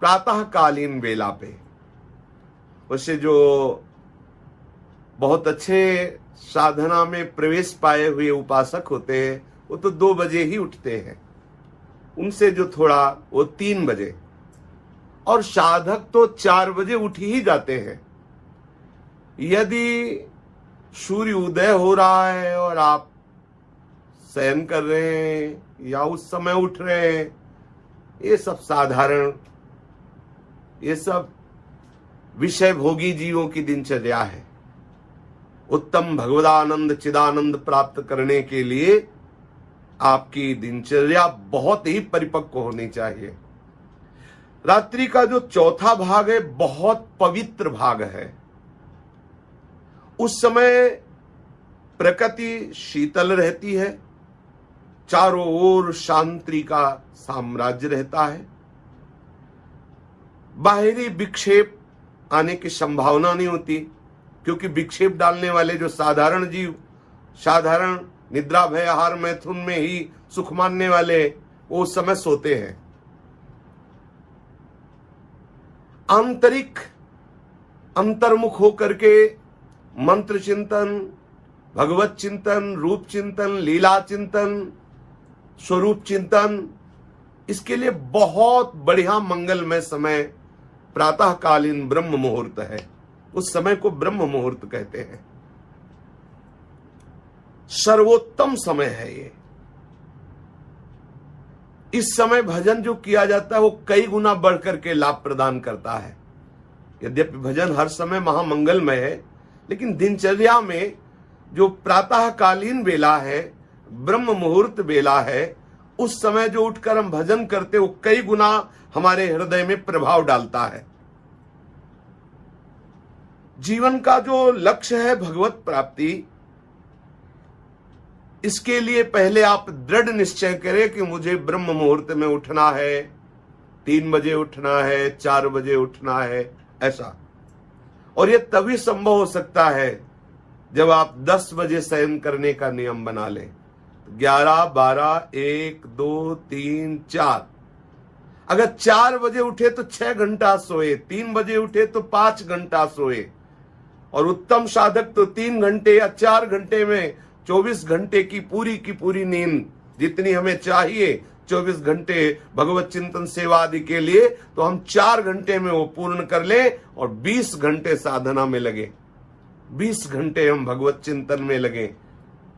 प्रातःकालीन वेला पे। वैसे जो बहुत अच्छे साधना में प्रवेश पाए हुए उपासक होते हैं वो तो 2 बजे ही उठते हैं, उनसे जो थोड़ा वो 3 बजे, और साधक तो 4 बजे उठ ही जाते हैं। यदि सूर्य उदय हो रहा है और आप शयन कर रहे हैं या उस समय उठ रहे हैं, ये सब साधारण, ये सब विषय भोगी जीवों की दिनचर्या है। उत्तम भगवदानंद चिदानंद प्राप्त करने के लिए आपकी दिनचर्या बहुत ही परिपक्व होनी चाहिए। रात्रि का जो चौथा भाग है बहुत पवित्र भाग है। उस समय प्रकृति शीतल रहती है, चारों ओर शांति का साम्राज्य रहता है, बाहरी विक्षेप आने की संभावना नहीं होती, क्योंकि विक्षेप डालने वाले जो साधारण जीव, साधारण निद्रा भय आहार मैथुन में ही सुख मानने वाले, वो उस समय सोते हैं। आंतरिक अंतर्मुख होकर के मंत्र चिंतन, भगवत चिंतन, रूप चिंतन, लीला चिंतन, स्वरूप चिंतन, इसके लिए बहुत बढ़िया मंगलमय समय प्रातःकालीन ब्रह्म मुहूर्त है। उस समय को ब्रह्म मुहूर्त कहते हैं। सर्वोत्तम समय है ये। इस समय भजन जो किया जाता है वो कई गुना बढ़ करके लाभ प्रदान करता है। यद्यपि भजन हर समय महामंगलमय है, लेकिन दिनचर्या में जो प्रातःकालीन वेला है, ब्रह्म मुहूर्त वेला है, उस समय जो उठकर हम भजन करते वो कई गुना हमारे हृदय में प्रभाव डालता है। जीवन का जो लक्ष्य है भगवत प्राप्ति, इसके लिए पहले आप दृढ़ निश्चय करें कि मुझे ब्रह्म मुहूर्त में उठना है, 3 बजे उठना है, 4 बजे उठना है, ऐसा। और यह तभी संभव हो सकता है जब आप 10 बजे शयन करने का नियम बना लें। 11, 12, 1, 2, 3, 4। अगर 4 बजे उठे तो 6 घंटा सोए, 3 बजे उठे तो 5 घंटा सोए, और उत्तम साधक तो 3 घंटे या 4 घंटे में 24 घंटे की पूरी नींद जितनी हमें चाहिए 24 घंटे भगवत चिंतन सेवा आदि के लिए, तो हम 4 घंटे में वो पूर्ण कर लें और 20 घंटे साधना में लगे, 20 घंटे हम भगवत चिंतन में लगे।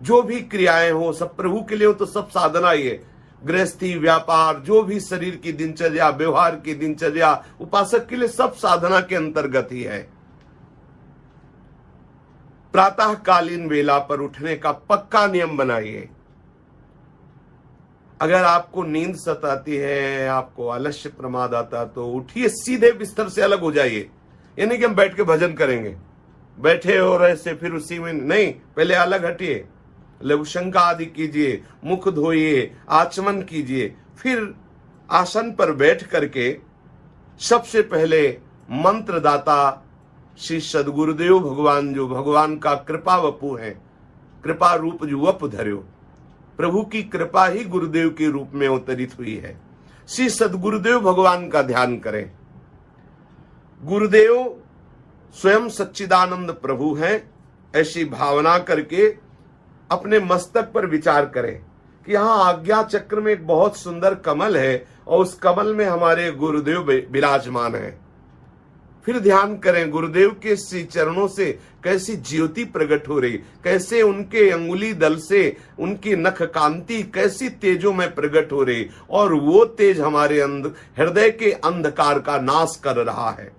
जो भी क्रियाएं हो सब प्रभु के लिए हो, तो सब साधना ही है। गृहस्थी, व्यापार, जो भी शरीर की दिनचर्या, व्यवहार की दिनचर्या, उपासक के लिए सब साधना के अंतर्गत ही है। प्रातःकालीन वेला पर उठने का पक्का नियम बनाइए। अगर आपको नींद सताती है, आपको आलस्य प्रमाद आता, तो उठिए, सीधे बिस्तर से अलग हो जाइए। यानी कि हम बैठ के भजन करेंगे, बैठे और ऐसे फिर उसी में नहीं, पहले अलग हटिए, लघु शंका आदि कीजिए, मुख धोइए, आचमन कीजिए, फिर आसन पर बैठ करके सबसे पहले मंत्रदाता श्री सदगुरुदेव भगवान, जो भगवान का कृपा वपु है, कृपा रूप जो वप धर्यो, प्रभु की कृपा ही गुरुदेव के रूप में अवतरित हुई है, श्री सदगुरुदेव भगवान का ध्यान करें। गुरुदेव स्वयं सच्चिदानंद प्रभु हैं, ऐसी भावना करके अपने मस्तक पर विचार करें कि यहाँ आज्ञा चक्र में एक बहुत सुंदर कमल है और उस कमल में हमारे गुरुदेव विराजमान है। फिर ध्यान करें गुरुदेव के श्री चरणों से कैसी ज्योति प्रकट हो रही, कैसे उनके अंगुली दल से उनकी नख कांति कैसी तेजों में प्रकट हो रही, और वो तेज हमारे हृदय के अंधकार का नाश कर रहा है।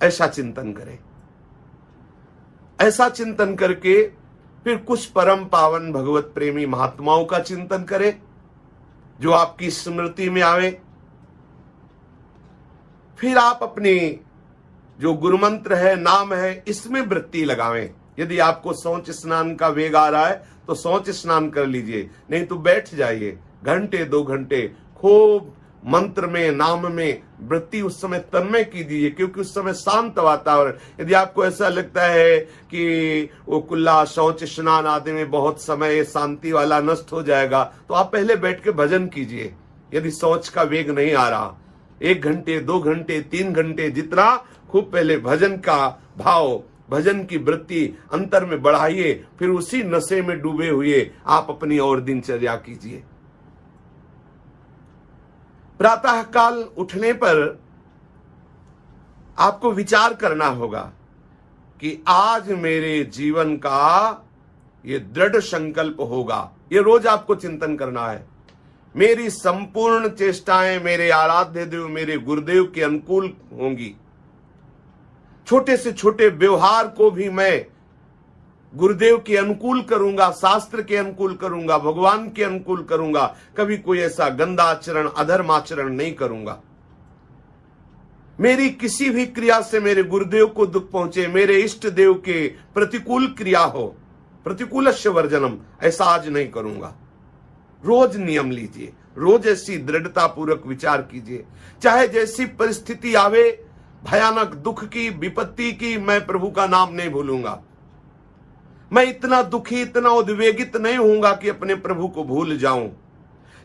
ऐसा चिंतन करें। ऐसा चिंतन करके फिर कुछ परम पावन भगवत प्रेमी महात्माओं का चिंतन करें जो आपकी स्मृति में आवे। फिर आप अपनी जो गुरु मंत्र है, नाम है, इसमें वृत्ति लगावें। यदि आपको शौच स्नान का वेग आ रहा है तो शौच स्नान कर लीजिए, नहीं तो बैठ जाइए घंटे 2 घंटे खूब मंत्र में, नाम में वृत्ति उस समय तन्मय कीजिए, क्योंकि उस समय शांत वातावरण। यदि आपको ऐसा लगता है कि वो कुल्ला शौच स्नान आदि में बहुत समय शांति वाला नष्ट हो जाएगा, तो आप पहले बैठ के भजन कीजिए। यदि शौच का वेग नहीं आ रहा, 1 घंटे 2 घंटे 3 घंटे, जितना खूब पहले भजन का भाव, भजन की वृत्ति अंतर में बढ़ाइए, फिर उसी नशे में डूबे हुए आप अपनी और दिनचर्या कीजिए। प्रातः काल उठने पर आपको विचार करना होगा कि आज मेरे जीवन का ये दृढ़ संकल्प होगा। ये रोज आपको चिंतन करना है। मेरी संपूर्ण चेष्टाएं मेरे आराध्य देव, मेरे गुरुदेव के अनुकूल होंगी। छोटे से छोटे व्यवहार को भी मैं गुरुदेव के अनुकूल करूंगा, शास्त्र के अनुकूल करूंगा, भगवान के अनुकूल करूंगा। कभी कोई ऐसा गंदा आचरण, अधर्म आचरण नहीं करूंगा। मेरी किसी भी क्रिया से मेरे गुरुदेव को दुख पहुंचे, मेरे इष्ट देव के प्रतिकूल क्रिया हो, प्रतिकूलस्य वर्जनम, ऐसा आज नहीं करूंगा। रोज नियम लीजिए, रोज ऐसी दृढ़ता पूर्वक विचार कीजिए। चाहे जैसी परिस्थिति आवे, भयानक दुख की, विपत्ति की, मैं प्रभु का नाम नहीं भूलूंगा। मैं इतना दुखी, इतना उद्वेगित नहीं होऊंगा कि अपने प्रभु को भूल जाऊं।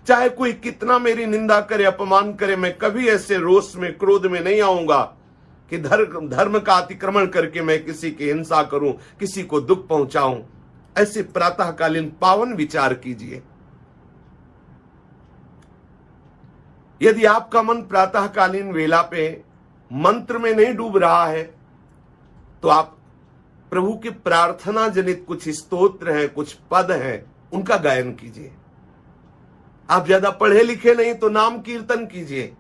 चाहे कोई कितना मेरी निंदा करे, अपमान करे, मैं कभी ऐसे रोष में, क्रोध में नहीं आऊंगा कि धर्म का अतिक्रमण करके मैं किसी की हिंसा करूं, किसी को दुख पहुंचाऊं। ऐसे प्रातःकालीन पावन विचार कीजिए। यदि आपका मन प्रातःकालीन वेला पे मंत्र में नहीं डूब रहा है, तो आप प्रभु के प्रार्थना जनित कुछ स्तोत्र हैं, कुछ पद हैं, उनका गायन कीजिए। आप ज्यादा पढ़े लिखे नहीं तो नाम कीर्तन कीजिए,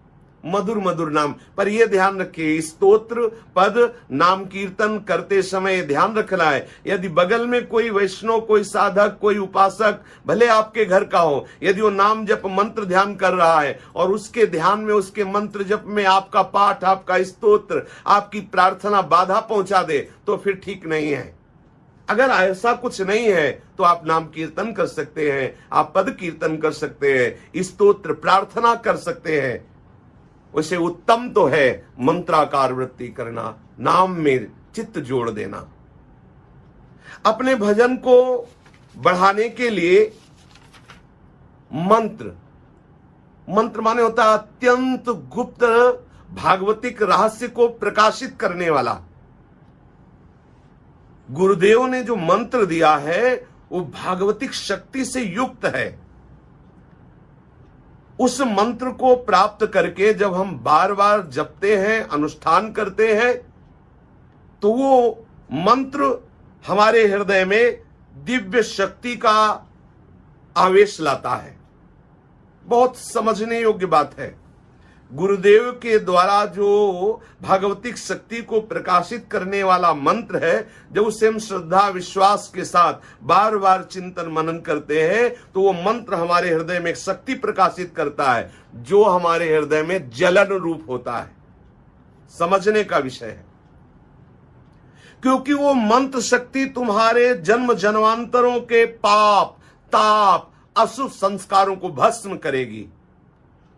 मधुर मधुर नाम। पर यह ध्यान रखिए, स्तोत्र पद नाम कीर्तन करते समय ध्यान रखना है, यदि बगल में कोई वैष्णव, कोई साधक, कोई उपासक, भले आपके घर का हो, यदि वो नाम जप मंत्र ध्यान कर रहा है और उसके ध्यान में, उसके मंत्र जप में आपका पाठ, आपका स्तोत्र, आपकी प्रार्थना बाधा पहुंचा दे, तो फिर ठीक नहीं है। अगर ऐसा कुछ नहीं है तो आप नाम कीर्तन कर सकते हैं, आप पद कीर्तन कर सकते हैं, स्तोत्र प्रार्थना कर सकते हैं। उसे उत्तम तो है मंत्राकार वृत्ति करना, नाम में चित्त जोड़ देना। अपने भजन को बढ़ाने के लिए मंत्र माने होता है अत्यंत गुप्त भागवतिक रहस्य को प्रकाशित करने वाला। गुरुदेव ने जो मंत्र दिया है वो भागवतिक शक्ति से युक्त है। उस मंत्र को प्राप्त करके जब हम बार बार जपते हैं, अनुष्ठान करते हैं, तो वो मंत्र हमारे हृदय में दिव्य शक्ति का आवेश लाता है। बहुत समझने योग्य बात है। गुरुदेव के द्वारा जो भागवतिक शक्ति को प्रकाशित करने वाला मंत्र है, जब उसे हम श्रद्धा विश्वास के साथ बार बार चिंतन मनन करते हैं, तो वो मंत्र हमारे हृदय में एक शक्ति प्रकाशित करता है जो हमारे हृदय में जलन रूप होता है। समझने का विषय है, क्योंकि वो मंत्र शक्ति तुम्हारे जन्म जन्मांतरों के पाप, ताप, अशुभ संस्कारों को भस्म करेगी।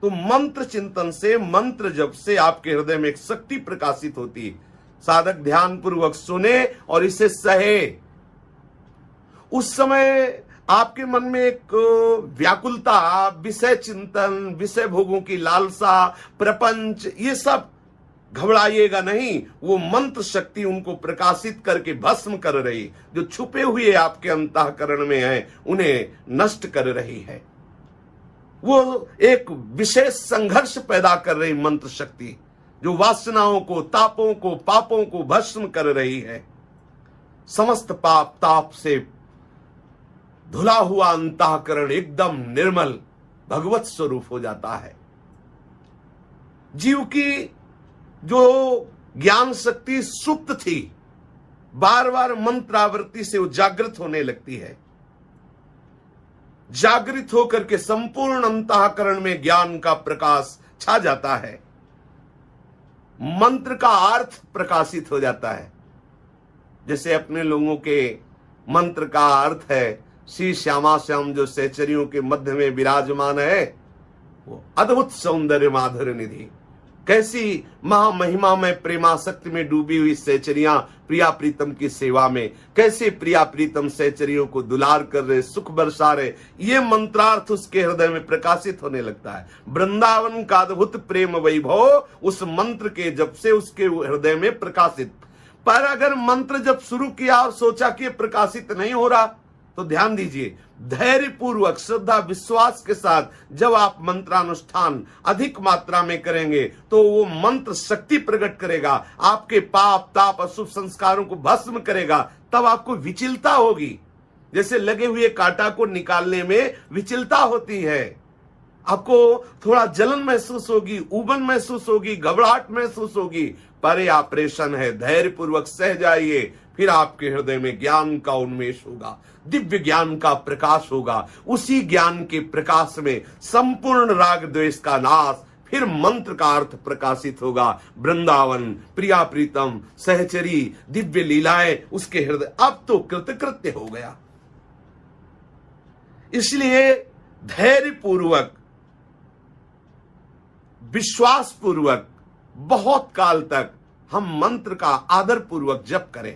तो मंत्र चिंतन से, मंत्र जप से आपके हृदय में एक शक्ति प्रकाशित होती है। साधक ध्यान पूर्वक सुने और इसे सहे। उस समय आपके मन में एक व्याकुलता, विषय चिंतन, विषय भोगों की लालसा, प्रपंच, ये सब, घबराइएगा नहीं। वो मंत्र शक्ति उनको प्रकाशित करके भस्म कर रही, जो छुपे हुए आपके अंतःकरण में है उन्हें नष्ट कर रही है। वो एक विशेष संघर्ष पैदा कर रही मंत्र शक्ति, जो वासनाओं को, तापों को, पापों को भस्म कर रही है। समस्त पाप ताप से धुला हुआ अंतःकरण एकदम निर्मल भगवत स्वरूप हो जाता है। जीव की जो ज्ञान शक्ति सुप्त थी, बार बार मंत्रावृत्ति से वो जागृत होने लगती है। जागृत होकर के संपूर्ण अंतःकरण में ज्ञान का प्रकाश छा जाता है। मंत्र का अर्थ प्रकाशित हो जाता है। जैसे अपने लोगों के मंत्र का अर्थ है, श्री श्यामा श्याम जो सहचरियों के मध्य में विराजमान है, वो अद्भुत सौंदर्य माधुर्य निधि, कैसी महामहिमा में प्रेमासक्ति में डूबी हुई सहचरियां प्रिया प्रीतम की सेवा में, कैसे प्रिया प्रीतम सहचरियों को दुलार कर रहे, सुख बरसा रहे, ये मंत्रार्थ उसके हृदय में प्रकाशित होने लगता है। वृंदावन का अद्भुत प्रेम वैभव उस मंत्र के जब से उसके हृदय में प्रकाशित। पर अगर मंत्र जब शुरू किया और सोचा कि प्रकाशित नहीं हो रहा, तो ध्यान दीजिए, धैर्य पूर्वक श्रद्धा विश्वास के साथ जब आप मंत्रानुष्ठान अधिक मात्रा में करेंगे तो वो मंत्र शक्ति प्रकट करेगा, आपके पाप ताप अशुभ संस्कारों को भस्म करेगा। तब आपको विचलता होगी, जैसे लगे हुए कांटा को निकालने में विचलता होती है। आपको थोड़ा जलन महसूस होगी, उबन महसूस होगी, घबराहट महसूस होगी, पर यह ऑपरेशन है। धैर्य पूर्वक सह जाइए, फिर आपके हृदय में ज्ञान का उन्मेष होगा, दिव्य ज्ञान का प्रकाश होगा। उसी ज्ञान के प्रकाश में संपूर्ण राग द्वेष का नाश, फिर मंत्र का अर्थ प्रकाशित होगा। वृंदावन, प्रिया प्रीतम, सहचरी, दिव्य लीलाएं उसके हृदय, अब तो कृतकृत्य हो गया। इसलिए धैर्य पूर्वक, विश्वास पूर्वक बहुत काल तक हम मंत्र का आदर पूर्वक जप करें।